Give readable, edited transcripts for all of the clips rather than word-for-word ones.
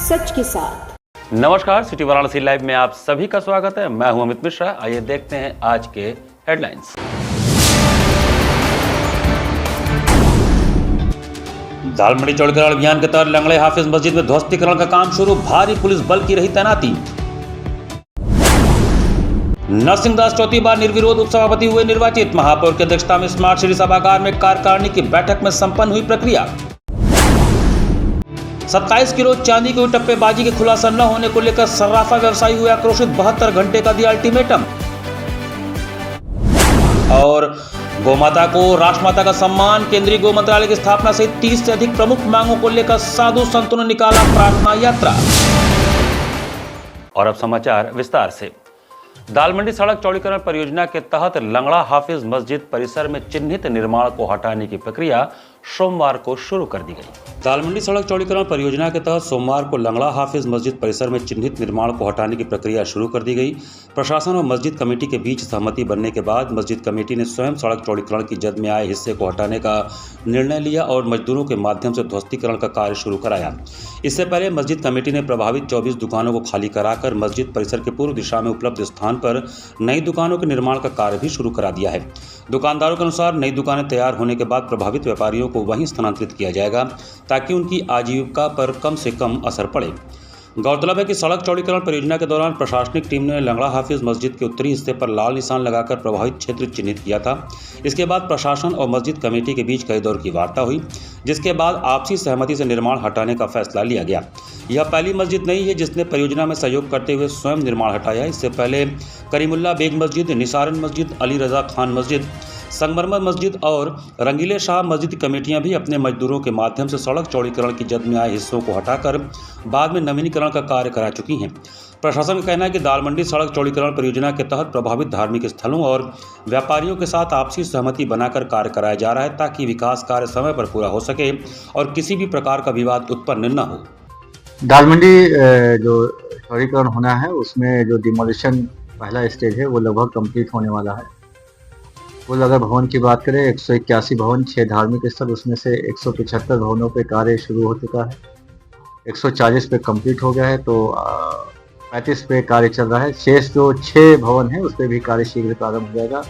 सच के साथ। नमस्कार, सिटी वाराणसी लाइव में आप सभी का स्वागत है। मैं हूं अमित मिश्रा। आइए देखते हैं आज के हेडलाइंस। दालमंडी चौड़ीकरण अभियान के तहत लंगड़े हाफिज मस्जिद में ध्वस्तीकरण का काम शुरू, भारी पुलिस बल की रही तैनाती। नरसिंहदास चौथी बार निर्विरोध उपसभापति हुए निर्वाचित, महापौर की अध्यक्षता में स्मार्ट सिटी सभागार में कार्यकारिणी की बैठक में संपन्न हुई प्रक्रिया। 27 किलो चांदी की टप्पेबाजी के खुलासा न होने को लेकर सर्राफा व्यवसायी हुए आक्रोशित, 72 घंटे का दिया अल्टीमेटम। और गौमाता को राष्ट्रमाता का सम्मान, केंद्रीय गौ मंत्रालय की स्थापना सहित 30 से अधिक प्रमुख मांगों को लेकर साधु संतों ने निकाला प्रार्थना यात्रा। और अब समाचार विस्तार से। दालमंडी सड़क चौड़ीकरण परियोजना के तहत लंगड़ा हाफिज मस्जिद परिसर में चिन्हित निर्माण को हटाने की प्रक्रिया सोमवार को शुरू कर दी गई। दालमंडी सड़क चौड़ीकरण परियोजना के तहत सोमवार को लंगड़ा हाफिज मस्जिद परिसर में चिन्हित निर्माण को हटाने की प्रक्रिया शुरू कर दी गई। प्रशासन और मस्जिद कमेटी के बीच सहमति बनने के बाद मस्जिद कमेटी ने स्वयं सड़क चौड़ीकरण की जद में आए हिस्से को हटाने का निर्णय लिया और मजदूरों के माध्यम से ध्वस्तीकरण का कार्य शुरू कराया। इससे पहले मस्जिद कमेटी ने प्रभावित 24 दुकानों को खाली कराकर मस्जिद परिसर के पूर्व दिशा में उपलब्ध स्थान पर नई दुकानों के निर्माण का कार्य भी शुरू करा दिया है। दुकानदारों के अनुसार नई दुकानें तैयार होने के बाद प्रभावित व्यापारियों को वहीं स्थानांतरित किया जाएगा ताकि उनकी आजीविका पर कम से कम असर पड़े। गौरतलब है कि सड़क चौड़ीकरण परियोजना के दौरान प्रशासनिक टीम ने लंगड़ा हाफिज मस्जिद के उत्तरी हिस्से पर लाल निशान लगाकर प्रभावित क्षेत्र चिन्हित किया था। इसके बाद प्रशासन और मस्जिद कमेटी के बीच कई दौर की वार्ता हुई, जिसके बाद आपसी सहमति से निर्माण हटाने का फैसला लिया गया। यह पहली मस्जिद नहीं है जिसने परियोजना में सहयोग करते हुए स्वयं निर्माण हटाया। इससे पहले करीमुल्ला बेग मस्जिद, निसारन मस्जिद, अली रजा खान मस्जिद, संगमरमर मस्जिद और रंगीले शाह मस्जिद कमेटियां भी अपने मजदूरों के माध्यम से सड़क चौड़ीकरण की जद में आए हिस्सों को हटाकर बाद में नवीनीकरण का कार्य करा चुकी हैं। प्रशासन का कहना है कि दालमंडी सड़क चौड़ीकरण परियोजना के तहत प्रभावित धार्मिक स्थलों और व्यापारियों के साथ आपसी सहमति बनाकर कार्य कराया जा रहा है ताकि विकास कार्य समय पर पूरा हो सके और किसी भी प्रकार का विवाद उत्पन्न न हो। दालमंडी जो चौड़ीकरण होना है उसमें जो डिमोलिशन पहला स्टेज है वो लगभग कंप्लीट होने वाला है। कुल अगर भवन की बात करें 181 भवन, 6 धार्मिक स्थल, उसमें से 175 भवनों पे कार्य शुरू हो चुका है। 140 पे कंप्लीट हो गया है, तो 35 पे कार्य चल रहा है। शेष जो 6 भवन है उस पर भी कार्य शीघ्र प्रारंभ हो जाएगा।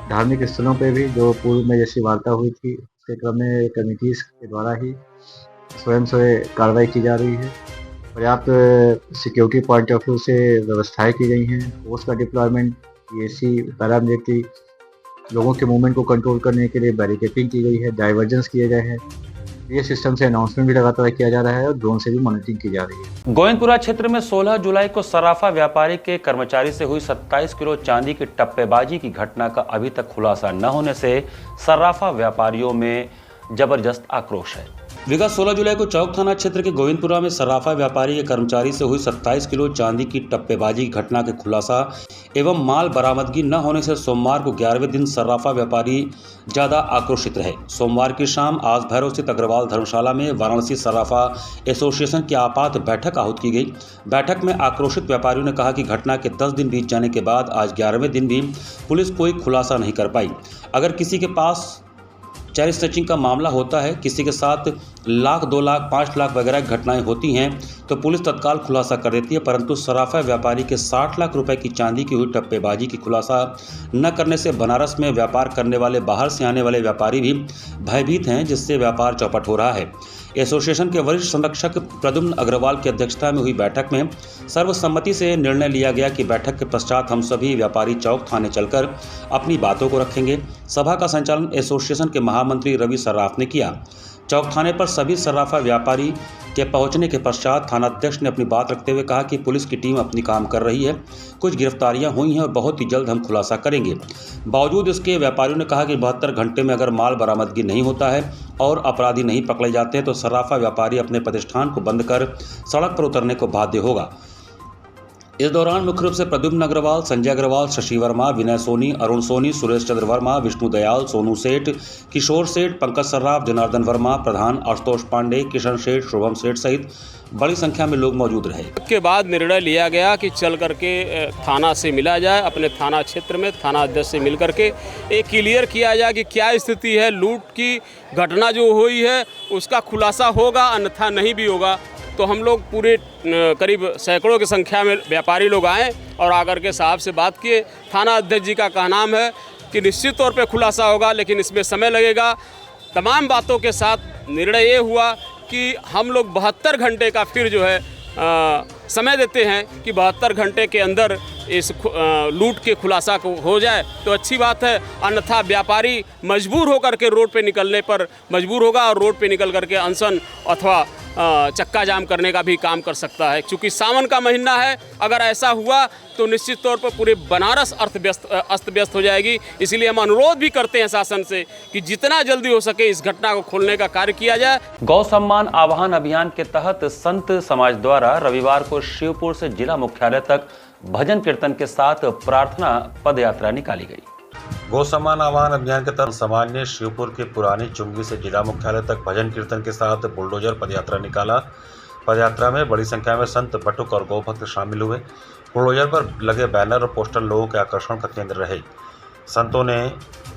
धार्मिक स्थलों पे भी जो पूर्व में जैसी वार्ता हुई थी उसके क्रम में कमेटीज के द्वारा ही स्वयं से कार्रवाई की जा रही है। पर्याप्त सिक्योरिटी पॉइंट ऑफ व्यू से व्यवस्थाएं की गई हैं। फोर्स का डिप्लॉयमेंट, पीएसी, पैरामिलिट्री, लोगों के मूवमेंट को कंट्रोल करने के लिए बैरिकेडिंग की गई है, डाइवर्जेंस किए गए हैं। ये सिस्टम से अनाउंसमेंट भी लगातार किया जा रहा है और ड्रोन से भी मॉनिटरिंग की जा रही है। गोविंदपुरा क्षेत्र में 16 जुलाई को सर्राफा व्यापारी के कर्मचारी से हुई 27 किलो चांदी की टप्पेबाजी की घटना का अभी तक खुलासा न होने से सर्राफा व्यापारियों में जबरदस्त आक्रोश है। विगत 16 जुलाई को चौक थाना क्षेत्र के गोविंदपुरा में सर्राफा व्यापारी के कर्मचारी से हुई 27 किलो चांदी की टप्पेबाजी की घटना के खुलासा एवं माल बरामदगी न होने से सोमवार को 11वें दिन सर्राफा व्यापारी ज्यादा आक्रोशित रहे। सोमवार की शाम आज भैरव स्थित अग्रवाल धर्मशाला में वाराणसी सर्राफा एसोसिएशन की आपात बैठक आहूत की गई। बैठक में आक्रोशित व्यापारियों ने कहा कि घटना के 10 दिन बीत जाने के बाद आज 11वें दिन भी पुलिस कोई खुलासा नहीं कर पाई। अगर किसी के पास चेरी स्नैचिंग का मामला होता है, किसी के साथ लाख, 2 लाख, 5 लाख वगैरह घटनाएं होती हैं तो पुलिस तत्काल खुलासा कर देती है, परंतु सर्राफा व्यापारी के 60 लाख रुपए की चांदी की हुई टप्पेबाजी की खुलासा न करने से बनारस में व्यापार करने वाले बाहर से आने वाले व्यापारी भी भयभीत हैं, जिससे व्यापार चौपट हो रहा है। एसोसिएशन के वरिष्ठ संरक्षक प्रद्युम्न अग्रवाल की अध्यक्षता में हुई बैठक में सर्वसम्मति से निर्णय लिया गया कि बैठक के पश्चात हम सभी व्यापारी चौक थाने चलकर अपनी बातों को रखेंगे। सभा का संचालन एसोसिएशन के महामंत्री रवि सर्राफ ने किया। चौक थाने पर सभी सर्राफा व्यापारी के पहुंचने के पश्चात थानाध्यक्ष ने अपनी बात रखते हुए कहा कि पुलिस की टीम अपनी काम कर रही है, कुछ गिरफ्तारियां हुई हैं और बहुत ही जल्द हम खुलासा करेंगे। बावजूद इसके व्यापारियों ने कहा कि 72 घंटे में अगर माल बरामदगी नहीं होता है और अपराधी नहीं पकड़े जाते हैं तो सर्राफा व्यापारी अपने प्रतिष्ठान को बंद कर सड़क पर उतरने को बाध्य होगा। इस दौरान मुख्य रूप से प्रद्युम्न अग्रवाल, संजय अग्रवाल, शशि वर्मा, विनय सोनी, अरुण सोनी, सुरेश चंद्र वर्मा, विष्णु दयाल, सोनू सेठ, किशोर सेठ, पंकज सर्राफ, जनार्दन वर्मा, प्रधान आशुतोष पांडे, किशन सेठ, शुभम सेठ सहित बड़ी संख्या में लोग मौजूद रहे। के बाद निर्णय लिया गया कि चल करके थाना से मिला जाए, अपने थाना क्षेत्र में थाना अध्यक्ष से मिल करके एक क्लियर किया जाए कि क्या स्थिति है, लूट की घटना जो हुई है उसका खुलासा होगा, अन्यथा नहीं भी होगा तो हम लोग पूरे करीब सैकड़ों की संख्या में व्यापारी लोग आए और आकर के साहब से बात किए। थाना अध्यक्ष जी का कहना है कि निश्चित तौर पे खुलासा होगा, लेकिन इसमें समय लगेगा। तमाम बातों के साथ निर्णय ये हुआ कि हम लोग 72 घंटे का फिर जो है समय देते हैं कि 72 घंटे के अंदर इस लूट के खुलासा को हो जाए तो अच्छी बात है, अन्यथा व्यापारी मजबूर होकर के रोड पे निकलने पर मजबूर होगा और रोड पे निकल करके अनशन अथवा चक्का जाम करने का भी काम कर सकता है। क्योंकि सावन का महीना है, अगर ऐसा हुआ तो निश्चित तौर पर पूरे बनारस अस्त व्यस्त हो जाएगी। इसीलिए हम अनुरोध भी करते हैं शासन से कि जितना जल्दी हो सके इस घटना को खोलने का कार्य किया जाए। गौ सम्मान आवाहन अभियान के तहत संत समाज द्वारा रविवार को शिवपुर से जिला मुख्यालय तक भजन कीर्तन के साथ प्रार्थना पदयात्रा निकाली गई। गौ सम्मान आवाहन अभियान के तहत समाज ने शिवपुर के पुरानी चुंगी से जिला मुख्यालय तक भजन कीर्तन के साथ बुलडोजर पदयात्रा निकाला। पदयात्रा में बड़ी संख्या में संत बटुक और गौ भक्त शामिल हुए। बुलडोजर पर लगे बैनर और पोस्टर लोगों के आकर्षण का केंद्र रहे। संतों ने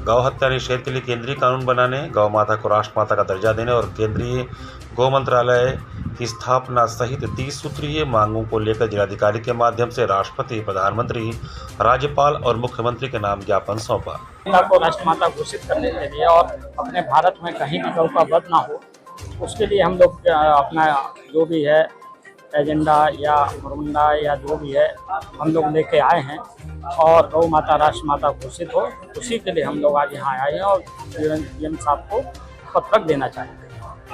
गौ हत्या निषेध के लिए केंद्रीय कानून बनाने, गौ माता को राष्ट्रमाता का दर्जा देने और केंद्रीय गौ मंत्रालय की स्थापना सहित 30 सूत्रीय मांगों को लेकर जिलाधिकारी के माध्यम से राष्ट्रपति, प्रधानमंत्री, राज्यपाल और मुख्यमंत्री के नाम ज्ञापन सौंपा। गौ को राष्ट्रमाता घोषित करने के लिए और अपने भारत में कहीं भी गौ का वध ना हो, उसके लिए हम लोग अपना जो भी है एजेंडा या मुरमुंडा या जो भी है हम लोग लेके आए हैं और गौ माता राष्ट्रमाता घोषित हो, उसी के लिए हम लोग आज यहाँ आए हैं और डीएम साहब को पत्रक देना चाहेंगे।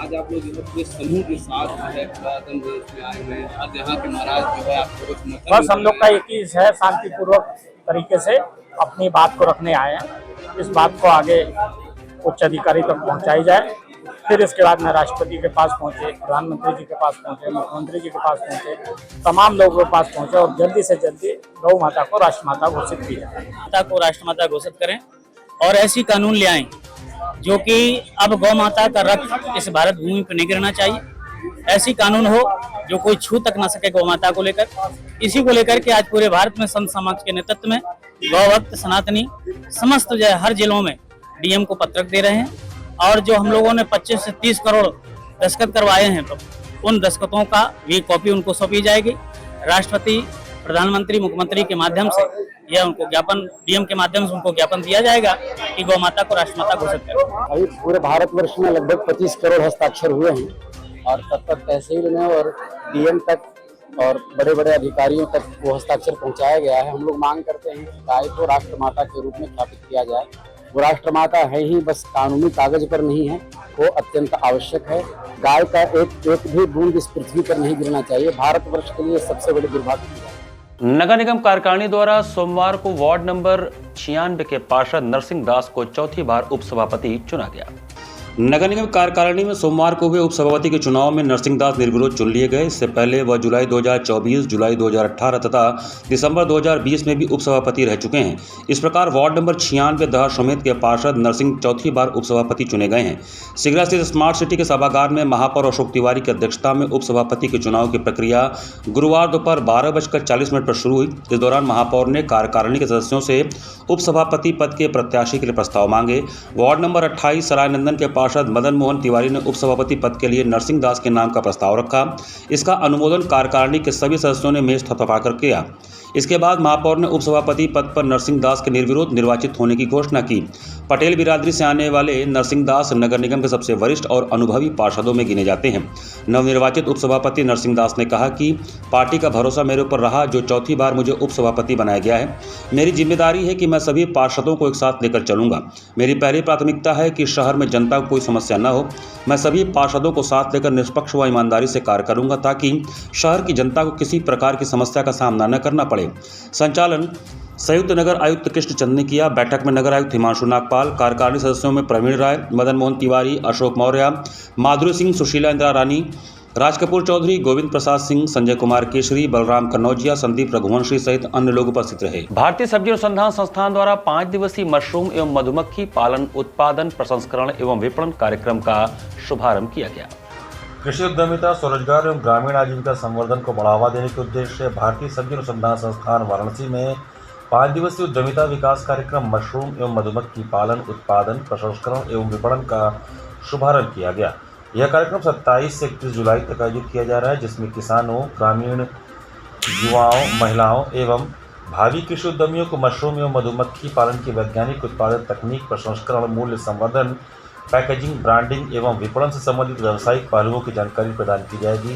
आज आप लोग पूरे समूह के साथ है पुरातन देश में आए हैं, आज यहाँ के महाराज जो है आपको बस हम लोग का एक ही है, शांतिपूर्वक तरीके से अपनी बात को रखने आए हैं। इस बात को आगे उच्च अधिकारी तक पहुँचाई जाए, फिर इसके बाद में राष्ट्रपति के पास पहुँचे, प्रधानमंत्री जी के पास पहुँचे, मुख्यमंत्री जी के पास पहुँचे, तमाम लोगों के पास पहुँचे और जल्दी से जल्दी गौ माता को राष्ट्रमाता घोषित की जाए। माता को राष्ट्रमाता घोषित करें और ऐसी कानून ले आएं जो कि अब गौ माता का रक्त इस भारत भूमि पर नहीं गिरना चाहिए। ऐसी कानून हो जो कोई छू तक ना सके गौ माता को लेकर। इसी को लेकर के आज पूरे भारत में संत समाज के नेतृत्व में गौ भक्त सनातनी समस्त जो है हर जिलों में डीएम को पत्रक दे रहे हैं और जो हम लोगों ने 25 से 30 करोड़ दस्तखत करवाए हैं तो उन दस्तखतों का भी कॉपी उनको सौंपी जाएगी। राष्ट्रपति, प्रधानमंत्री, मुख्यमंत्री के माध्यम से यह उनको ज्ञापन, डीएम के माध्यम से उनको ज्ञापन दिया जाएगा कि गौ माता को राष्ट्रमाता घोषित करें। अभी पूरे भारतवर्ष में लगभग 25 करोड़ हस्ताक्षर हुए हैं और तब तक तहसील में और डीएम तक और बड़े बड़े अधिकारियों तक वो हस्ताक्षर पहुंचाया गया है। हम लोग मांग करते हैं कि गाय को राष्ट्रमाता के रूप में स्थापित किया जाए। वो राष्ट्रमाता है ही, बस कानूनी कागज पर नहीं है, वो अत्यंत आवश्यक है। गाय का एक भी बूंद इस पृथ्वी पर नहीं गिरना चाहिए। भारतवर्ष के लिए सबसे बड़ी दुर्भाग्य है। नगर निगम कार्यकारिणी द्वारा सोमवार को वार्ड नंबर 96 के पार्षद नरसिंह दास को चौथी बार उपसभापति चुना गया। नगर निगम कार्यकारिणी में सोमवार को हुए उपसभापति के चुनाव में नरसिंह दास निर्विरोध चुन लिए गए। इससे पहले वह जुलाई 2024, जुलाई 2018 तथा दिसंबर 2020 में भी उपसभापति रह चुके हैं। इस प्रकार वार्ड नंबर 96 दह समेत के पार्षद नरसिंह चौथी बार उपसभापति चुने गए हैं। सिगरा स्थित स्मार्ट सिटी के सभागार में महापौर अशोक तिवारी की अध्यक्षता में उपसभापति के चुनाव की प्रक्रिया गुरुवार दोपहर 12:40 पर शुरू हुई। इस दौरान महापौर ने कार्यकारिणी के सदस्यों से उपसभापति पद के प्रत्याशी के लिए प्रस्ताव मांगे। वार्ड नंबर 28 सरायनंदन के पार्षद मदन मोहन तिवारी ने उपसभापति पद के लिए नरसिंह दास के नाम का प्रस्ताव रखा। इसका अनुमोदन कार्यकारिणी के सभी सदस्यों ने मेज थपथपाकर किया। इसके बाद महापौर ने उपसभापति पद पर नरसिंह दास के निर्विरोध निर्वाचित होने की घोषणा की। पटेल बिरादरी से आने वाले नरसिंह दास नगर निगम के सबसे वरिष्ठ और अनुभवी पार्षदों में गिने जाते हैं। नवनिर्वाचित उपसभापति नरसिंह दास ने कहा कि पार्टी का भरोसा मेरे ऊपर रहा, जो चौथी बार मुझे उपसभापति बनाया गया है। मेरी जिम्मेदारी है कि मैं सभी पार्षदों को एक साथ लेकर चलूंगा। मेरी पहली प्राथमिकता है कि शहर में जनता को कोई समस्या न हो। मैं सभी पार्षदों को साथ लेकर निष्पक्ष व ईमानदारी से कार्य करूंगा ताकि शहर की जनता को किसी प्रकार की समस्या का सामना न करना पड़े। संचालन संयुक्त नगर आयुक्त कृष्ण चंद ने किया। बैठक में नगर आयुक्त हिमांशु नागपाल, कार्यकारिणी सदस्यों में प्रवीण राय, मदन मोहन तिवारी, अशोक मौर्य, माधुरी सिंह, सुशीला इंदिरा रानी, राज कपूर चौधरी, गोविंद प्रसाद सिंह, संजय कुमार केशरी, बलराम कन्नौजिया, संदीप रघुवंशी सहित अन्य लोग उपस्थित रहे। भारतीय सब्जी अनुसंधान संस्थान द्वारा 5 दिवसीय मशरूम एवं मधुमक्खी पालन, उत्पादन, प्रसंस्करण एवं विपणन कार्यक्रम का शुभारंभ किया गया। कृषि उद्यमिता, स्वरोजगार एवं ग्रामीण आजीविका संवर्धन को बढ़ावा देने के उद्देश्य से भारतीय सब्जी अनुसंधान संस्थान वाराणसी में 5 दिवसीय उद्यमिता विकास कार्यक्रम मशरूम एवं मधुमक्खी पालन, उत्पादन, प्रसंस्करण एवं विपणन का शुभारंभ किया गया। यह कार्यक्रम 27 से 31 जुलाई तक आयोजित किया जा रहा है, जिसमें किसानों, ग्रामीण युवाओं, महिलाओं एवं भावी कृषि उद्यमियों को मशरूम एवं मधुमक्खी पालन की वैज्ञानिक उत्पादन तकनीक, प्रसंस्करण, मूल्य संवर्धन, पैकेजिंग, ब्रांडिंग एवं विपणन से संबंधित व्यावसायिक पहलुओं की जानकारी प्रदान की जाएगी।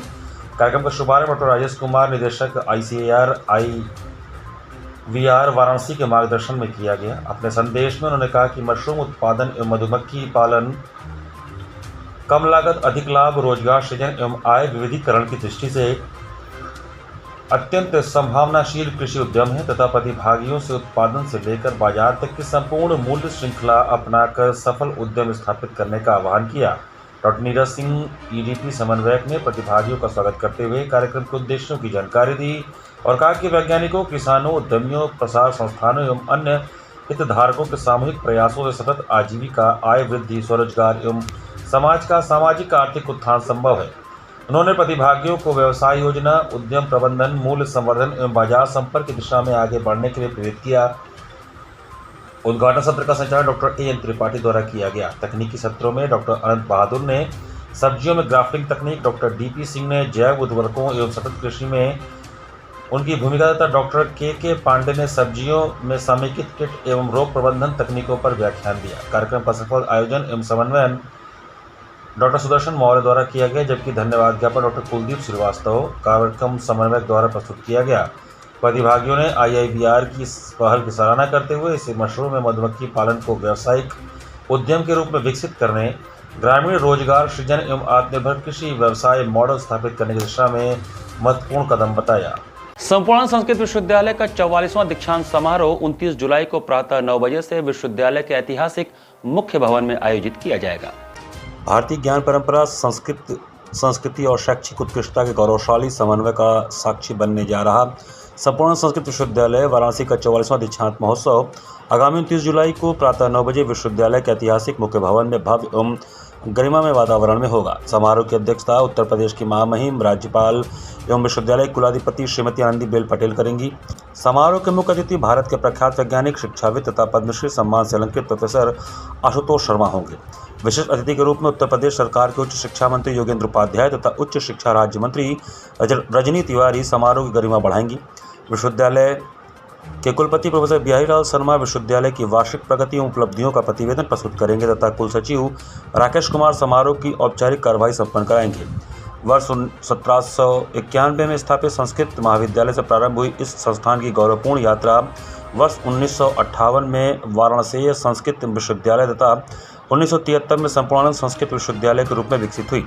कार्यक्रम का शुभारंभ डॉक्टर राजेश कुमार, निदेशक ICAR IVR वाराणसी के मार्गदर्शन में किया गया। अपने संदेश में उन्होंने कहा कि मशरूम उत्पादन एवं मधुमक्खी पालन कम लागत, अधिक लाभ, रोजगार सृजन एवं आय विविधीकरण की दृष्टि से अत्यंत संभावनाशील कृषि उद्यम है तथा प्रतिभागियों से उत्पादन से लेकर बाजार तक की संपूर्ण मूल्य श्रृंखला अपनाकर सफल उद्यम स्थापित करने का आह्वान किया। डॉक्टर नीरज सिंह EDP समन्वयक ने प्रतिभागियों का स्वागत करते हुए कार्यक्रम के उद्देश्यों की जानकारी दी और कहा कि वैज्ञानिकों, किसानों, उद्यमियों, प्रसार संस्थानों एवं अन्य हितधारकों के सामूहिक प्रयासों से सतत आजीविका, आय वृद्धि, स्वरोजगार एवं समाज का सामाजिक आर्थिक उत्थान संभव है। उन्होंने प्रतिभागियों को व्यवसाय योजना, उद्यम प्रबंधन, मूल्य संवर्धन एवं बाजार संपर्क की दिशा में आगे बढ़ने के लिए प्रेरित किया। उद्घाटन सत्र का संचालन डॉक्टर AN त्रिपाठी द्वारा किया गया। तकनीकी सत्रों में डॉक्टर अनंत बहादुर ने सब्जियों में ग्राफ्टिंग तकनीक, डॉक्टर DP सिंह ने जैव उर्वरकों एवं सतत कृषि में उनकी भूमिका तथा डॉक्टर KK पांडे ने सब्जियों में समेकित किट एवं रोग प्रबंधन तकनीकों पर व्याख्यान दिया। कार्यक्रम का सफल आयोजन एवं समन्वयन डॉक्टर सुदर्शन मौर्य द्वारा किया गया, जबकि धन्यवाद ज्ञापन डॉक्टर कुलदीप श्रीवास्तव, कार्यक्रम समन्वयक द्वारा प्रस्तुत किया गया। प्रतिभागियों ने IIBR की इस पहल की सराहना करते हुए इसे मशरूम में मधुमक्खी पालन को व्यावसायिक उद्यम के रूप में विकसित करने, ग्रामीण रोजगार सृजन एवं आत्मनिर्भर कृषि व्यवसाय मॉडल स्थापित करने की दिशा में महत्वपूर्ण कदम बताया। संपूर्ण संस्कृत विश्वविद्यालय का 44वां दीक्षांत समारोह 29 जुलाई को प्रातः 9 बजे से विश्वविद्यालय के ऐतिहासिक मुख्य भवन में आयोजित किया जाएगा। भारतीय ज्ञान परंपरा, संस्कृति और शैक्षिक उत्कृष्टता के गौरवशाली समन्वय का साक्षी बनने जा रहा संपूर्ण संस्कृत विश्वविद्यालय वाराणसी का 44वां दीक्षांत महोत्सव आगामी 29 जुलाई को प्रातः 9 बजे विश्वविद्यालय के ऐतिहासिक मुख्य भवन में भव्य एवं गरिमामय वातावरण में होगा। समारोह की अध्यक्षता उत्तर प्रदेश की महामहिम राज्यपाल एवं विश्वविद्यालय कुलाधिपति श्रीमती आनंदीबेन पटेल करेंगी। समारोह के मुख्य अतिथि भारत के प्रख्यात वैज्ञानिक, शिक्षाविद तथा पद्मश्री सम्मान से अलंकृत प्रोफेसर आशुतोष शर्मा होंगे। विशिष्ट अतिथि के रूप में उत्तर प्रदेश सरकार के उच्च शिक्षा मंत्री योगेंद्र उपाध्याय तथा उच्च शिक्षा राज्य मंत्री रजनी तिवारी समारोह की गरिमा बढ़ाएंगी। विश्वविद्यालय के कुलपति प्रोफेसर बिहारीलाल शर्मा विश्वविद्यालय की वार्षिक प्रगति एवं उपलब्धियों का प्रतिवेदन प्रस्तुत करेंगे तथा कुल सचिव राकेश कुमार समारोह की औपचारिक कार्यवाही संपन्न कराएंगे। वर्ष 1791 में स्थापित संस्कृत महाविद्यालय से प्रारंभ हुई इस संस्थान की गौरवपूर्ण यात्रा वर्ष 1958 में वाराणसी संस्कृत विश्वविद्यालय तथा 1973 में संपूर्णानंद संस्कृत विश्वविद्यालय के रूप में विकसित हुई।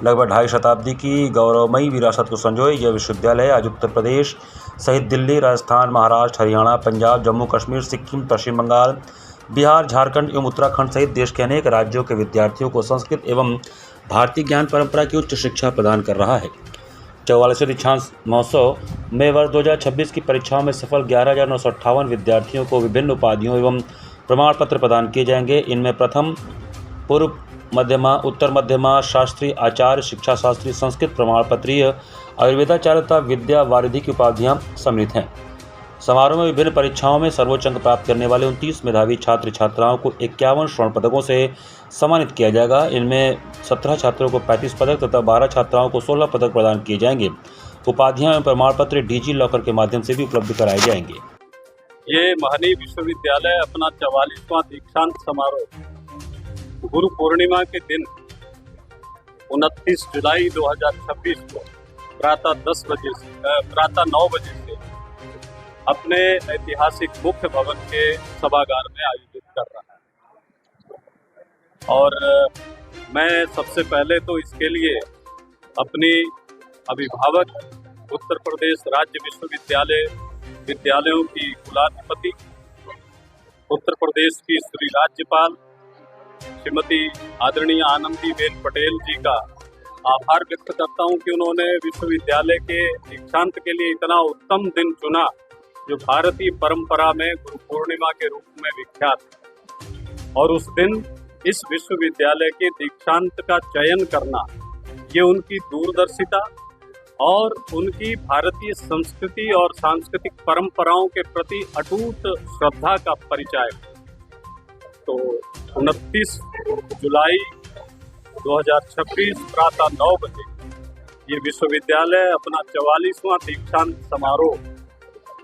लगभग 2.5 शताब्दी की गौरवमयी विरासत को संजोए यह विश्वविद्यालय आज उत्तर प्रदेश सहित दिल्ली, राजस्थान, महाराष्ट्र, हरियाणा, पंजाब, जम्मू कश्मीर, सिक्किम, पश्चिम बंगाल, बिहार, झारखंड एवं उत्तराखंड सहित देश के अनेक राज्यों के विद्यार्थियों को संस्कृत एवं भारतीय ज्ञान परंपरा की उच्च शिक्षा प्रदान कर रहा है। 44वें दीक्षांत महोत्सव में वर्ष 2026 की परीक्षाओं में सफल 11,958 विद्यार्थियों को विभिन्न उपाधियों एवं प्रमाण पत्र प्रदान किए जाएंगे। इनमें प्रथम, पूर्व मध्यमा, उत्तर मध्यमा, शास्त्री, आचार्य, शिक्षा शास्त्री, संस्कृत प्रमाण पत्रीय, आयुर्वेदाचार्य तथा विद्या वारिधि की उपाधियां सम्मिलित हैं। समारोह में विभिन्न परीक्षाओं में सर्वोच्च अंक प्राप्त करने वाले 29 मेधावी छात्र छात्राओं को 51 स्वर्ण पदकों से सम्मानित किया जाएगा। इनमें 17 छात्रों को 35 पदक तथा 12 छात्राओं को 16 पदक प्रदान किए जाएंगे। उपाधियां एवं प्रमाण पत्र डिजी लॉकर के माध्यम से भी उपलब्ध कराए जाएंगे। ये महनी विश्वविद्यालय अपना 44वां दीक्षांत समारोह गुरु पूर्णिमा के दिन 29 जुलाई 2026 को प्रातः 9 बजे से अपने ऐतिहासिक मुख्य भवन के सभागार में आयोजित कर रहा है। और मैं सबसे पहले तो इसके लिए अपनी अभिभावक उत्तर प्रदेश राज्य विश्वविद्यालय विद्यालयों की कुलाधिपति, उत्तर प्रदेश की श्री राज्यपाल श्रीमती आदरणीय आनंदीबेन पटेल जी का आभार व्यक्त करता हूं कि उन्होंने विश्वविद्यालय के दीक्षांत के लिए इतना उत्तम दिन चुना जो भारतीय परंपरा में गुरु पूर्णिमा के रूप में विख्यात है। और उस दिन इस विश्वविद्यालय के दीक्षांत का चयन करना ये उनकी दूरदर्शिता और उनकी भारतीय संस्कृति और सांस्कृतिक परंपराओं के प्रति अटूट श्रद्धा का परिचय है। तो 29 जुलाई 2026 प्रातः 9 बजे ये विश्वविद्यालय अपना 44वां दीक्षांत समारोह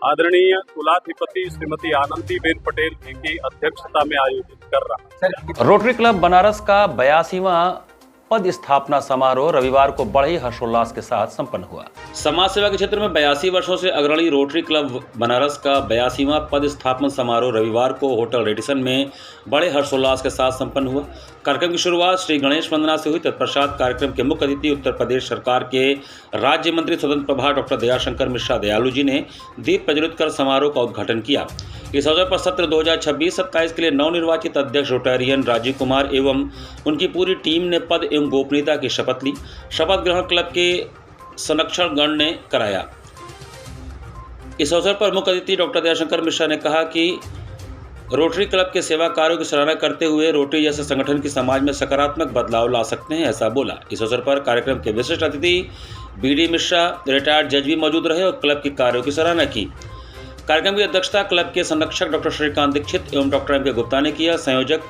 आदरणीय कुलाधिपति श्रीमती आनंदीबेन पटेल जी की अध्यक्षता में आयोजित कर रहा है। रोटरी क्लब बनारस का 82वां पद स्थापना समारोह रविवार को बड़े ही हर्षोल्लास के साथ संपन्न हुआ। समाज सेवा के क्षेत्र में 82 वर्षों से अग्रणी रोटरी क्लब बनारस का 82वां पद स्थापना समारोह रविवार को होटल रेडिसन में बड़े हर्षोल्लास के साथ संपन्न हुआ। कार्यक्रम की शुरुआत श्री गणेश वंदना से हुई। तत्पश्चात कार्यक्रम के मुख्य अतिथि उत्तर प्रदेश सरकार के राज्य मंत्री स्वतंत्र प्रभार डॉक्टर दयाशंकर मिश्रा दयालु जी ने दीप प्रज्वलित कर समारोह का उद्घाटन किया। इस अवसर पर सत्र 2026-27 के लिए नवनिर्वाचित अध्यक्ष रोटेरियन राजीव कुमार एवं उनकी पूरी टीम ने पद एवं गोपनीयता की शपथ ली। शपथ ग्रहण क्लब के संरक्षण गण ने कराया। इस अवसर पर मुख्य अतिथि डॉक्टर दयाशंकर मिश्रा ने कहा कि रोटरी क्लब के सेवा कार्यों की सराहना करते हुए रोटरी जैसे संगठन की समाज में सकारात्मक बदलाव ला सकते हैं, ऐसा बोला। इस अवसर पर कार्यक्रम के विशिष्ट अतिथि बीडी मिश्रा रिटायर्ड जज भी मौजूद रहे और क्लब के कार्यों की सराहना की। कार्यक्रम की अध्यक्षता क्लब के संरक्षक डॉक्टर श्रीकांत दीक्षित एवं डॉक्टर एम के गुप्ता ने किया। संयोजक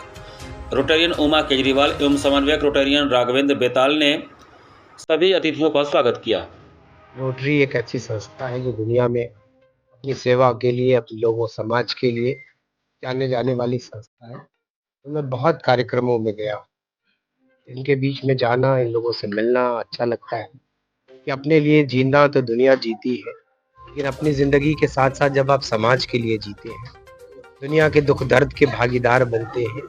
रोटेरियन उमा केजरीवाल एवं समन्वयक रोटेरियन राघवेंद्र बेताल ने सभी अतिथियों का स्वागत किया। रोटरी एक ऐसी संस्था है जो दुनिया में अपनी सेवा के लिए, अपने लोगों समाज के लिए जाने जाने वाली संस्था है। तो मैं बहुत कार्यक्रमों में गया, इनके बीच में जाना, इन लोगों से मिलना अच्छा लगता है कि अपने लिए जीना तो दुनिया जीती है, लेकिन अपनी ज़िंदगी के साथ साथ जब आप समाज के लिए जीते हैं, दुनिया के दुख दर्द के भागीदार बनते हैं,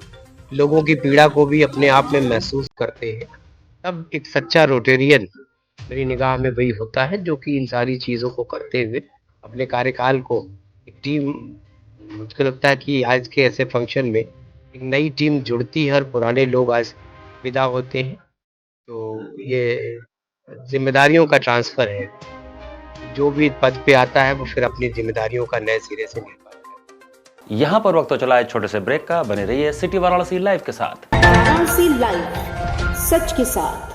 लोगों की पीड़ा को भी अपने आप में महसूस करते हैं, तब एक सच्चा रोटेरियन मेरी निगाह में वही होता है जो कि इन सारी चीज़ों को करते हुए अपने कार्यकाल को एक टीम, मुझको लगता है कि आज के ऐसे फंक्शन में एक नई टीम जुड़ती है और पुराने लोग आज विदा होते हैं। तो ये जिम्मेदारियों का ट्रांसफ़र है। जो भी पद पे आता है वो फिर अपनी जिम्मेदारियों का नए सिरे से निभाता है। यहाँ पर वक्त तो चला है छोटे से ब्रेक का। बने रहिए सिटी वाराणसी लाइव के साथ। वाराणसी लाइव, सच के साथ।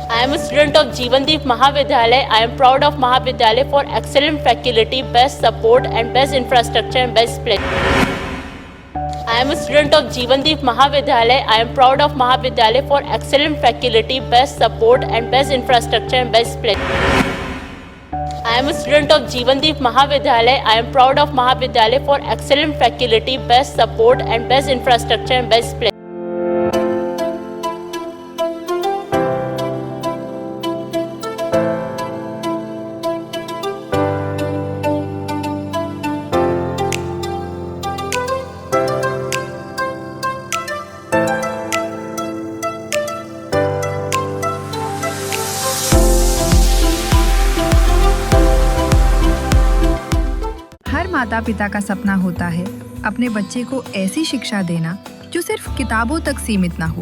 I am a student of Jeevandeep Mahavidyalaya. I am proud of Mahavidyalaya for excellent faculty, best support and best infrastructure and best place. I am a student of Jeevandeep Mahavidyalaya. I am proud of Mahavidyalaya for excellent faculty, best support and best infrastructure and best place. I am a student of Jeevandeep Mahavidyalaya. I am proud of Mahavidyalaya for excellent faculty, best support and best infrastructure and best place. माता पिता का सपना होता है अपने बच्चे को ऐसी शिक्षा देना जो सिर्फ किताबों तक सीमित ना हो,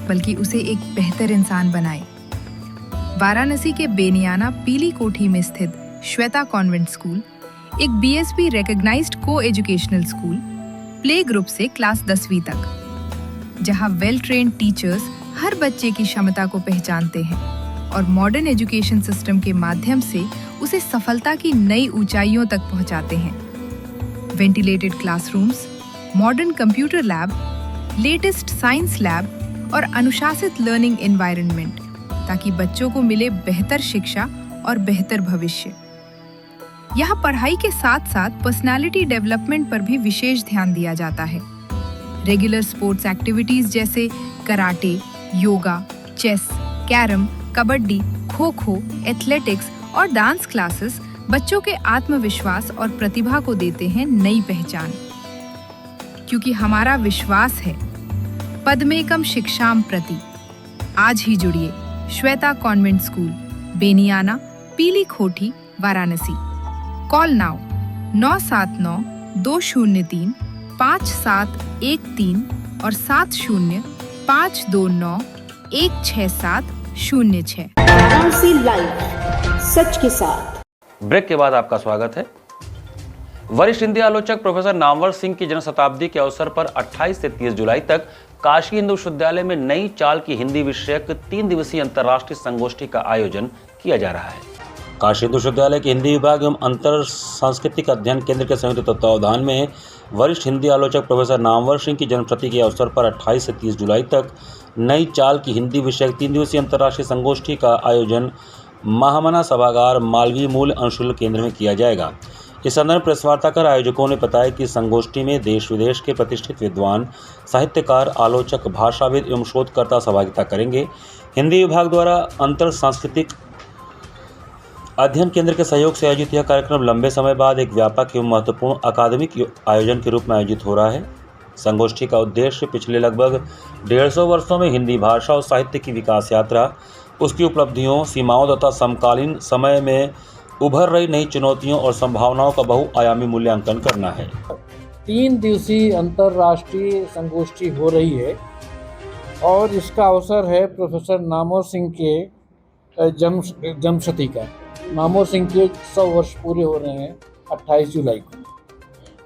बल्कि उसे एक बेहतर इंसान बनाए। वाराणसी के बेनियाना पीली कोठी में स्थित श्वेता कॉन्वेंट स्कूल एक बीएसपी रिकॉग्नाइज्ड को एजुकेशनल स्कूल, प्ले ग्रुप से क्लास 10वीं तक, जहां वेल ट्रेन्ड टीचर्स हर बच्चे की क्षमता को पहचानते हैं और मॉडर्न एजुकेशन सिस्टम के माध्यम से उसे सफलता की नई ऊंचाइयों तक पहुंचाते हैं। Ventilated classrooms, modern computer lab, latest science lab और अनुशासित लर्निंग एनवायरनमेंट, ताकि बच्चों को मिले बेहतर शिक्षा और बेहतर भविष्य। यहाँ पढ़ाई के साथ साथ पर्सनालिटी डेवलपमेंट पर भी विशेष ध्यान दिया जाता है। रेगुलर स्पोर्ट्स एक्टिविटीज जैसे karate, yoga, chess, carrom, kabaddi, kho kho, athletics और डांस क्लासेस बच्चों के आत्मविश्वास और प्रतिभा को देते हैं नई पहचान। क्योंकि हमारा विश्वास है पद्मेकम शिक्षाम प्रति। आज ही जुड़िए श्वेता कॉन्वेंट स्कूल, बेनियाना, पीली खोटी, वाराणसी। कॉल नाउ 979-203-5713 और 70-529-16706। वाराणसी लाइव, सच के साथ। ब्रेक के बाद आपका स्वागत है। वरिष्ठ हिंदी आलोचक प्रोफेसर नामवर सिंह की जन्म शताब्दी के अवसर पर 28 से 30 जुलाई तक काशी हिंदू विश्वविद्यालय में नई चाल की हिंदी विषयक 3 दिवसीय अंतर्राष्ट्रीय संगोष्ठी का आयोजन किया जा रहा है। काशी हिंदू विश्वविद्यालय के हिंदी विभाग एवं अंतर सांस्कृतिक अध्ययन केंद्र के संयुक्त तत्वावधान में वरिष्ठ हिंदी आलोचक प्रोफेसर नामवर सिंह की जन्मशती के अवसर पर 28 से 30 जुलाई तक नई चाल की हिंदी विषयक 3 दिवसीय अंतर्राष्ट्रीय संगोष्ठी का आयोजन महामना सभागार मालवीय मूल अनुशीलन केंद्र में किया जाएगा। इस संदर्भ में प्रेस वार्ता कर आयोजकों ने बताया कि संगोष्ठी में देश विदेश के प्रतिष्ठित विद्वान, साहित्यकार, आलोचक, भाषाविद एवं शोधकर्ता सहभागिता करेंगे। हिंदी विभाग द्वारा अंतर सांस्कृतिक अध्ययन केंद्र के सहयोग से आयोजित यह कार्यक्रम लंबे समय बाद एक व्यापक एवं महत्वपूर्ण अकादमिक आयोजन के रूप में आयोजित हो रहा है। संगोष्ठी का उद्देश्य पिछले लगभग 150 वर्षों में हिंदी भाषा और साहित्य की विकास यात्रा, उसकी उपलब्धियों, सीमाओं तथा समकालीन समय में उभर रही नई चुनौतियों और संभावनाओं का बहुआयामी मूल्यांकन करना है। 3 दिवसीय अंतर्राष्ट्रीय संगोष्ठी हो रही है और इसका अवसर है प्रोफेसर नामवर सिंह के जन्मशती का। नामवर सिंह के 100 वर्ष पूरे हो रहे हैं 28 जुलाई को,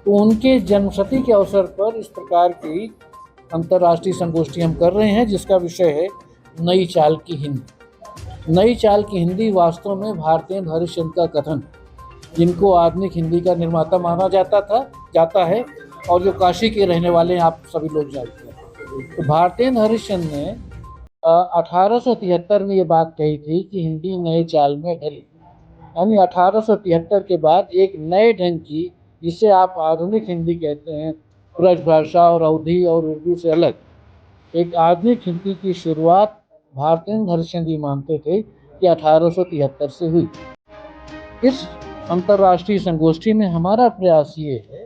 तो उनके जन्मशती के अवसर पर इस प्रकार की अंतर्राष्ट्रीय संगोष्ठी हम कर रहे हैं, जिसका विषय है नई चाल की हिंदी। नई चाल की हिंदी वास्तव में भारतेंद्र हरिश्चंद्र का कथन, जिनको आधुनिक हिंदी का निर्माता माना जाता है और जो काशी के रहने वाले हैं, आप सभी लोग जानते हैं। तो भारतेंद्र हरिश्चंद्र ने 1873 में ये बात कही थी कि हिंदी नए चाल में ढली, यानी 1873 के बाद एक नए ढंग की, जिसे आप आधुनिक हिंदी कहते हैं, ब्रजभाषा और अवधी और उर्दू से अलग एक आधुनिक हिंदी की शुरुआत भारतेंद्र हरिश्चंद्र जी मानते थे कि 1873 से हुई। इस अंतर्राष्ट्रीय संगोष्ठी में हमारा प्रयास ये है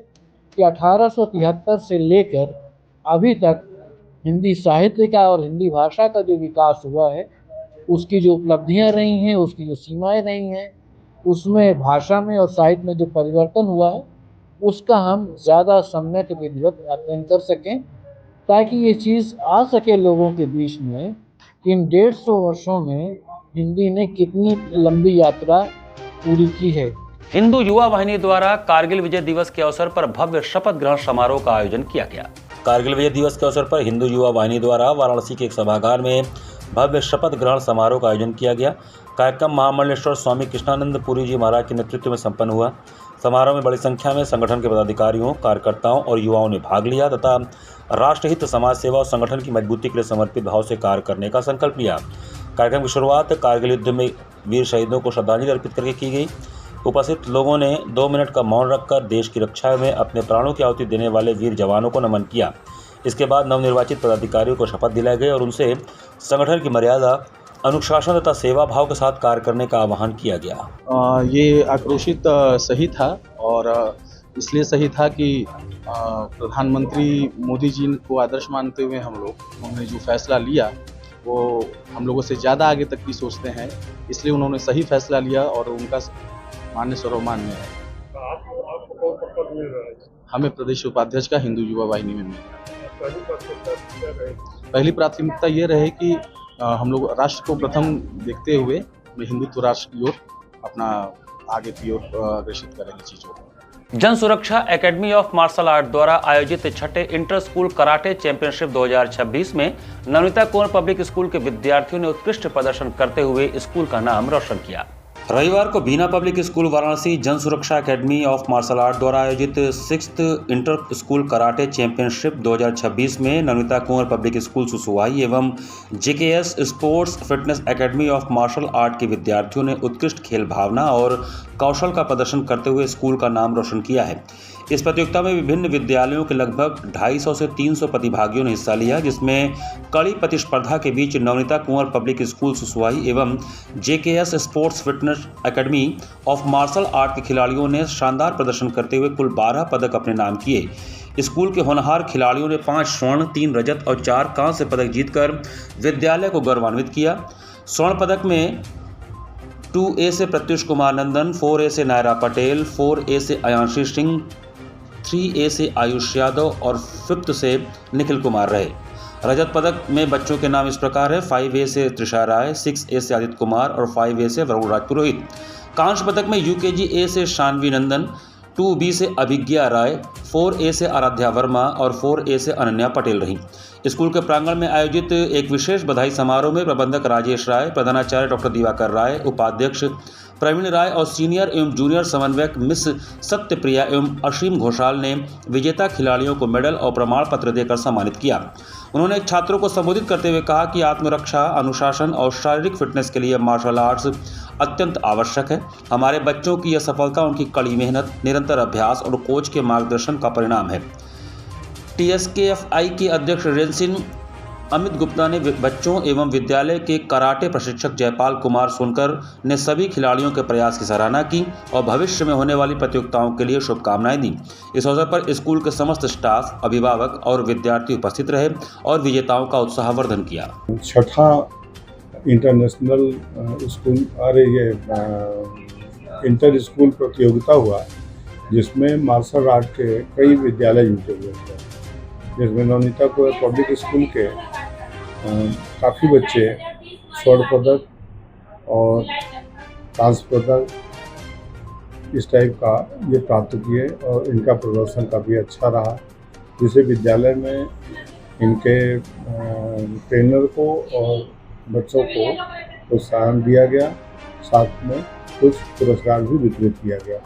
कि 1873 से लेकर अभी तक हिंदी साहित्य का और हिंदी भाषा का जो विकास हुआ है, उसकी जो उपलब्धियां रही हैं, उसकी जो सीमाएं रही हैं, उसमें भाषा में और साहित्य में जो परिवर्तन हुआ है, उसका हम ज़्यादा सम्यक विधिवत अध्ययन कर सकें, ताकि ये चीज़ आ सके लोगों के बीच में कि इन 150 वर्षों में हिंदी ने कितनी लंबी यात्रा पूरी की है। हिंदू युवा वाहिनी द्वारा कारगिल विजय दिवस के अवसर पर भव्य शपथ ग्रहण समारोह का आयोजन किया गया। कारगिल विजय दिवस के अवसर पर हिंदू युवा वाहिनी द्वारा वाराणसी के एक सभागार में भव्य शपथ ग्रहण समारोह का आयोजन किया गया। कार्यक्रम महामंडलेश्वर स्वामी कृष्णानंद पुरी जी महाराज के नेतृत्व में संपन्न हुआ। समारोह में बड़ी संख्या में संगठन के पदाधिकारियों, कार्यकर्ताओं और युवाओं ने भाग लिया तथा राष्ट्रहित, समाज सेवा और संगठन की मजबूती के लिए समर्पित भाव से कार्य करने का संकल्प लिया। कार्यक्रम की शुरुआत कारगिल युद्ध में वीर शहीदों को श्रद्धांजलि अर्पित करके की गई। उपस्थित लोगों ने 2 मिनट का मौन रखकर देश की रक्षा में अपने प्राणों की आहुति देने वाले वीर जवानों को नमन किया। इसके बाद नवनिर्वाचित पदाधिकारियों को शपथ दिलाए गए और उनसे संगठन की मर्यादा, अनुशासन तथा सेवा भाव के साथ कार्य करने का आह्वान किया गया। ये आक्रोशित सही था और इसलिए सही था कि प्रधानमंत्री मोदी जी को आदर्श मानते हुए उन्होंने जो फैसला लिया वो हम लोगों से ज़्यादा आगे तक की सोचते हैं, इसलिए उन्होंने सही फैसला लिया और उनका मान्य सर्वमान्य है। हमें प्रदेश उपाध्यक्ष का हिंदू युवा वाहिनी में मिला। पहली प्राथमिकता ये रहे कि हम लोग राष्ट्र को प्रथम देखते हुए हिंदुत्व राष्ट्र की ओर अपना आगे की ओर अग्रसित करेंगे चीज़ों को। जन सुरक्षा एकेडमी ऑफ मार्शल आर्ट द्वारा आयोजित 6ठे इंटर स्कूल कराटे चैंपियनशिप 2026 में नवनीता कुंवर पब्लिक स्कूल के विद्यार्थियों ने उत्कृष्ट प्रदर्शन करते हुए स्कूल का नाम रोशन किया। रविवार को बीना पब्लिक स्कूल वाराणसी जन सुरक्षा एकेडमी ऑफ मार्शल आर्ट द्वारा आयोजित 6th inter school karate championship 2026 में नवनीता कुंवर पब्लिक स्कूल सुसुवाई एवं JKS sports fitness academy of martial art के विद्यार्थियों ने उत्कृष्ट खेल भावना और कौशल का प्रदर्शन करते हुए स्कूल का नाम रोशन किया है। इस प्रतियोगिता में विभिन्न विद्यालयों के लगभग 250 से 300 प्रतिभागियों ने हिस्सा लिया, जिसमें कड़ी प्रतिस्पर्धा के बीच नवनीता कुंवर पब्लिक स्कूल सुसुवाई एवं JKS sports fitness academy of martial art के खिलाड़ियों ने शानदार प्रदर्शन करते हुए कुल 12 पदक अपने नाम किए। स्कूल के होनहार खिलाड़ियों ने 5 स्वर्ण, 3 रजत और 4 कांस्य पदक जीतकर विद्यालय को गौरवान्वित किया। स्वर्ण पदक में 2A से प्रत्युष कुमार नंदन, 4A से नायरा पटेल, 4A से अयांशी सिंह, 3A से आयुष यादव और 5th से निखिल कुमार रहे। रजत पदक में बच्चों के नाम इस प्रकार है। 5A से त्रिषा राय, 6A से आदित्य कुमार और 5A से वरुण राजपुरोहित। कांस्य पदक में UKG A से शानवी नंदन, 2B से अभिज्ञा राय, 4A से आराध्या वर्मा और 4A से अनन्या पटेल रहीं। स्कूल के प्रांगण में आयोजित एक विशेष बधाई समारोह में प्रबंधक राजेश राय, प्रधानाचार्य डॉक्टर दिवाकर राय, उपाध्यक्ष प्रवीण राय और सीनियर एवं जूनियर समन्वयक मिस सत्यप्रिया एवं असीम घोषाल ने विजेता खिलाड़ियों को मेडल और प्रमाण पत्र देकर सम्मानित किया। उन्होंने छात्रों को संबोधित करते हुए कहा कि आत्मरक्षा, अनुशासन और शारीरिक फिटनेस के लिए मार्शल आर्ट्स अत्यंत आवश्यक है। हमारे बच्चों की यह सफलता उनकी कड़ी मेहनत, निरंतर अभ्यास और कोच के मार्गदर्शन का परिणाम है। TSKFI के अध्यक्ष रेंसिन अमित गुप्ता ने बच्चों एवं विद्यालय के कराटे प्रशिक्षक जयपाल कुमार सोनकर ने सभी खिलाड़ियों के प्रयास की सराहना की और भविष्य में होने वाली प्रतियोगिताओं के लिए शुभकामनाएं दी। इस अवसर पर स्कूल के समस्त स्टाफ, अभिभावक और विद्यार्थी उपस्थित रहे और विजेताओं का उत्साहवर्धन किया। छठा इंटरनेशनल स्कूल ये इंटर स्कूल प्रतियोगिता हुआ, जिसमें मार्शल आर्ट के कई विद्यालय जुटे हुए थे, जिसमें नवनीता को पब्लिक स्कूल के काफ़ी बच्चे स्वर्ण पदक और कांस्य पदक इस टाइप का ये प्राप्त किए और इनका प्रदर्शन काफ़ी अच्छा रहा, जिसे विद्यालय में इनके ट्रेनर को और बच्चों को प्रोत्साहन दिया गया। साथ में कुछ पुरस्कार भी वितरित किया गया,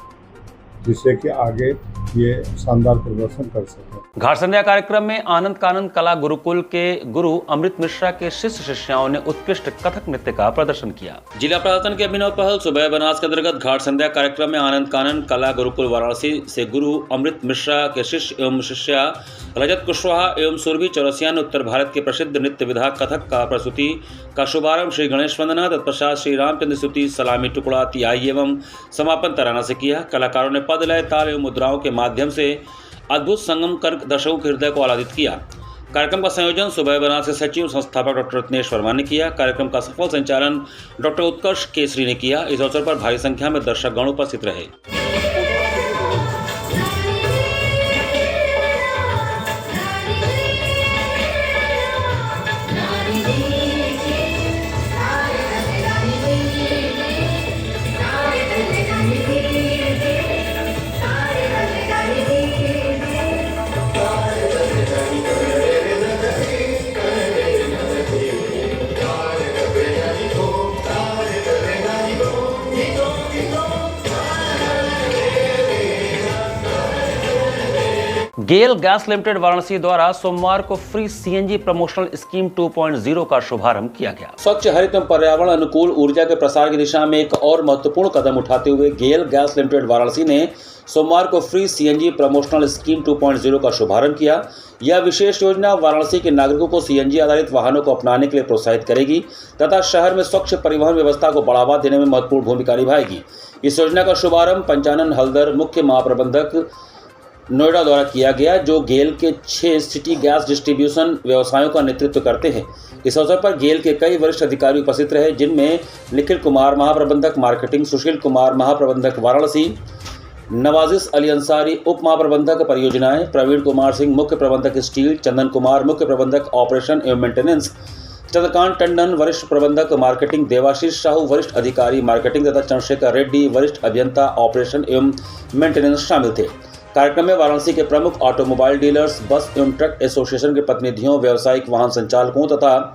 जिससे कि आगे ये शानदार प्रदर्शन कर सकें। घाट संध्या कार्यक्रम में आनंद कानंद कला गुरुकुल के गुरु अमृत मिश्रा के शिष्य शिष्याओं ने उत्कृष्ट कथक नृत्य का प्रदर्शन किया। जिला प्रशासन के अभिनव पहल सुबह बनास के अंतर्गत घाट संध्या कार्यक्रम में आनंद कानंद कला गुरुकुल वाराणसी से गुरु अमृत मिश्रा के शिष्य एवं शिष्या रजत कुशवाहा एवं सुरभि चौरसिया ने उत्तर भारत के प्रसिद्ध नृत्य विधा कथक का प्रस्तुति का शुभारंभ श्री गणेश वंदना, तत्पश्चात श्री रामचंद्र स्तुति, सलामी टुकड़ा, तिहाई एवं समापन तराना से किया। कलाकारों ने पद, लय, ताल एवं मुद्राओं के माध्यम से अद्भुत संगम कर दर्शकों के हृदय को आह्लादित किया। कार्यक्रम का संयोजन सुबह बनास के सचिव संस्थापक डॉक्टर रत्नेश वर्मा ने किया। कार्यक्रम का सफल संचालन डॉक्टर उत्कर्ष केसरी ने किया। इस अवसर पर भारी संख्या में दर्शकगण उपस्थित रहे। गेल गैस लिमिटेड वाराणसी द्वारा सोमवार को फ्री CNG प्रमोशनल स्कीम 2.0 का शुभारंभ किया गया। स्वच्छ, हरित एवं पर्यावरण अनुकूल ऊर्जा के प्रसार की दिशा में एक और महत्वपूर्ण कदम उठाते हुए गेल गैस लिमिटेड वाराणसी ने सोमवार को फ्री CNG प्रमोशनल स्कीम 2.0 का शुभारंभ किया। यह विशेष योजना वाराणसी के नागरिकों को CNG आधारित वाहनों को अपनाने के लिए प्रोत्साहित करेगी तथा शहर में स्वच्छ परिवहन व्यवस्था को बढ़ावा देने में महत्वपूर्ण भूमिका निभाएगी। इस योजना का शुभारंभ पंचानन हल्दर, मुख्य महाप्रबंधक नोएडा द्वारा किया गया, जो गेल के 6 सिटी गैस डिस्ट्रीब्यूशन व्यवसायों का नेतृत्व करते हैं। इस अवसर पर गेल के कई वरिष्ठ अधिकारी उपस्थित रहे, जिनमें निखिल कुमार महाप्रबंधक मार्केटिंग, सुशील कुमार महाप्रबंधक वाराणसी, नवाजिस अली अंसारी उप महाप्रबंधक परियोजनाएं, प्रवीण कुमार सिंह मुख्य प्रबंधक स्टील, चंदन कुमार मुख्य प्रबंधक ऑपरेशन एवं मेंटेनेंस, चंद्रकांत टंडन वरिष्ठ प्रबंधक मार्केटिंग, देवाशीष साहू वरिष्ठ अधिकारी मार्केटिंग तथा चंद्रशेखर रेड्डी वरिष्ठ अभियंता ऑपरेशन एवं मेंटेनेंस शामिल थे। कार्यक्रम में वाराणसी के प्रमुख ऑटोमोबाइल डीलर्स, बस एवं ट्रक एसोसिएशन के प्रतिनिधियों, व्यावसायिक वाहन संचालकों तथा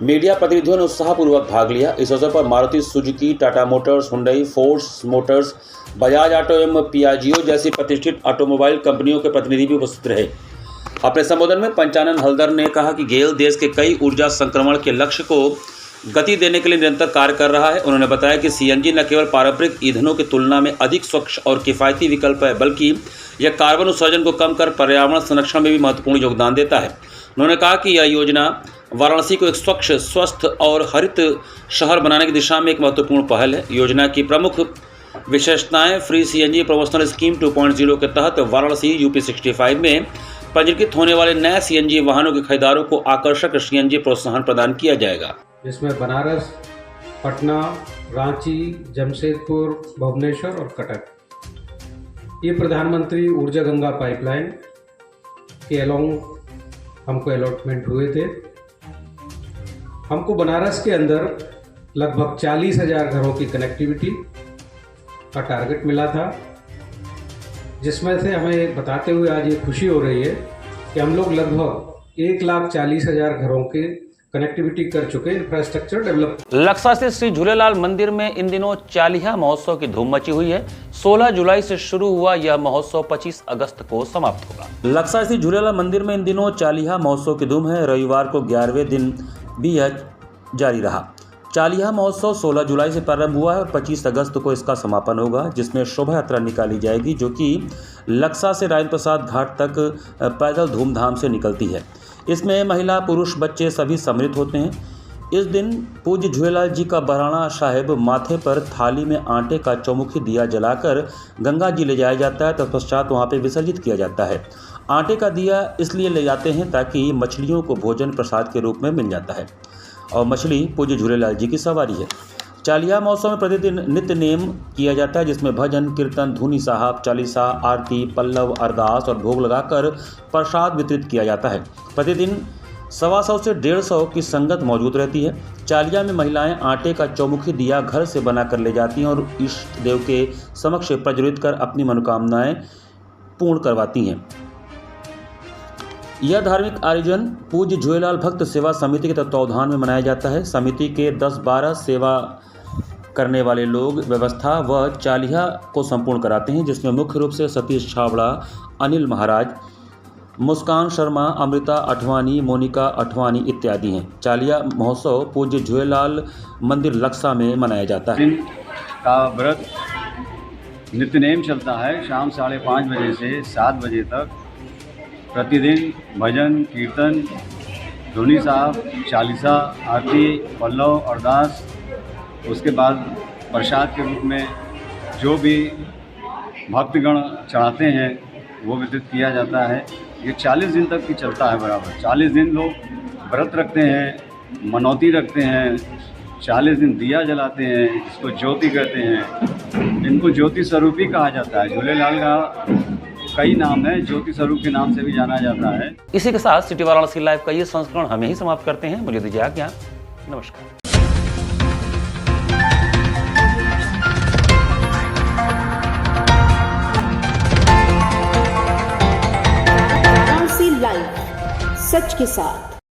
मीडिया प्रतिनिधियों ने उत्साहपूर्वक भाग लिया। इस अवसर पर Maruti Suzuki, Tata Motors, Hyundai, force Motors, Bajaj auto एवं पियाजियो जैसी प्रतिष्ठित ऑटोमोबाइल कंपनियों के प्रतिनिधि भी उपस्थित रहे। अपने संबोधन में पंचानन हल्दर ने कहा कि गेल देश के कई ऊर्जा संक्रमण के लक्ष्य को गति देने के लिए निरंतर कार्य कर रहा है। उन्होंने बताया कि CNG न केवल पारंपरिक ईंधनों की तुलना में अधिक स्वच्छ और किफ़ायती विकल्प है, बल्कि यह कार्बन उत्सर्जन को कम कर पर्यावरण संरक्षण में भी महत्वपूर्ण योगदान देता है। उन्होंने कहा कि यह योजना वाराणसी को एक स्वच्छ, स्वस्थ और हरित शहर बनाने की दिशा में एक महत्वपूर्ण पहल है। योजना की प्रमुख विशेषताएं फ्री CNG प्रमोशनल स्कीम 2.0 के तहत वाराणसी UP 65 में पंजीकृत होने वाले नए CNG वाहनों के खरीदारों को आकर्षक CNG प्रोत्साहन प्रदान किया जाएगा, जिसमें बनारस, पटना, रांची, जमशेदपुर, भुवनेश्वर और कटक ये प्रधानमंत्री ऊर्जा गंगा पाइपलाइन के अलोंग हमको अलॉटमेंट हुए थे। हमको बनारस के अंदर लगभग 40,000 घरों की कनेक्टिविटी का टारगेट मिला था, जिसमें से हमें बताते हुए आज ये खुशी हो रही है कि हम लोग लगभग 1,40,000 घरों के कनेक्टिविटी कर चुके, इंफ्रास्ट्रक्चर डेवलप। लक्सा स्थित श्री झूलेलाल मंदिर में इन दिनों चालिहा महोत्सव की धूम मची हुई है। 16 जुलाई से शुरू हुआ यह महोत्सव 25 अगस्त को समाप्त होगा। लक्सा स्थित झूलेलाल मंदिर में इन दिनों चालिहा महोत्सव की धूम है। रविवार को 11वें दिन भी यह जारी रहा। चालिहा महोत्सव 16 जुलाई से प्रारंभ हुआ है और 25 अगस्त को इसका समापन होगा, जिसमें शोभा यात्रा निकाली जाएगी जो कि लक्सा से राजेंद्र प्रसाद घाट तक पैदल धूमधाम से निकलती है। इसमें महिला पुरुष बच्चे सभी सम्मिलित होते हैं। इस दिन पूज्य झूलेलाल जी का बरहाना साहिब माथे पर थाली में आटे का चौमुखी दिया जलाकर गंगा जी ले जाया जाता है, तत्पश्चात वहाँ पर विसर्जित किया जाता है। आटे का दिया इसलिए ले जाते हैं ताकि मछलियों को भोजन प्रसाद के रूप में मिल जाता है और मछली पूज्य झूलेलाल जी की सवारी है। चालिहा महोत्सव में प्रतिदिन नित्य नेम किया जाता है, जिसमें भजन कीर्तन, धुनी साहब, चालीसा, आरती, पल्लव, अरदास और भोग लगाकर प्रसाद वितरित किया जाता है। प्रतिदिन 125 से 150 की संगत मौजूद रहती है। चालिया में महिलाएं आटे का चौमुखी दिया घर से बनाकर ले जाती हैं और इष्ट देव के समक्ष प्रज्वलित कर अपनी मनोकामनाएं पूर्ण करवाती हैं। यह धार्मिक आयोजन पूज्य झूलेलाल भक्त सेवा समिति के तत्वावधान में मनाया जाता है। समिति के 10-12 सेवा करने वाले लोग व्यवस्था व चालिहा को संपूर्ण कराते हैं, जिसमें मुख्य रूप से सतीश छाबड़ा, अनिल महाराज, मुस्कान शर्मा, अमृता अठवानी, मोनिका अठवानी इत्यादि हैं। चालिहा महोत्सव पूज्य झूलेलाल मंदिर लक्सा में मनाया जाता है। दिन का व्रत नित्यनेम चलता है। शाम 5:30 बजे से 7 बजे तक प्रतिदिन भजन कीर्तन, धुनी साहब, चालीसा, आरती, पल्लव, अरदास, उसके बाद प्रसाद के रूप में जो भी भक्तगण चढ़ाते हैं वो वितरित किया जाता है। ये 40 दिन तक की चलता है बराबर। 40 दिन लोग व्रत रखते हैं, मनौती रखते हैं, 40 दिन दिया जलाते हैं, इसको ज्योति कहते हैं। इनको ज्योति स्वरूपी कहा जाता है। झूलेलाल का कई नाम है, ज्योति स्वरूप के नाम से भी जाना जाता है। इसी के साथ सिटी वाराणसी लाइव का ये संस्करण हमें ही समाप्त करते हैं। मुझे दीजिए आज्ञा। नमस्कार। लाइव सच के साथ।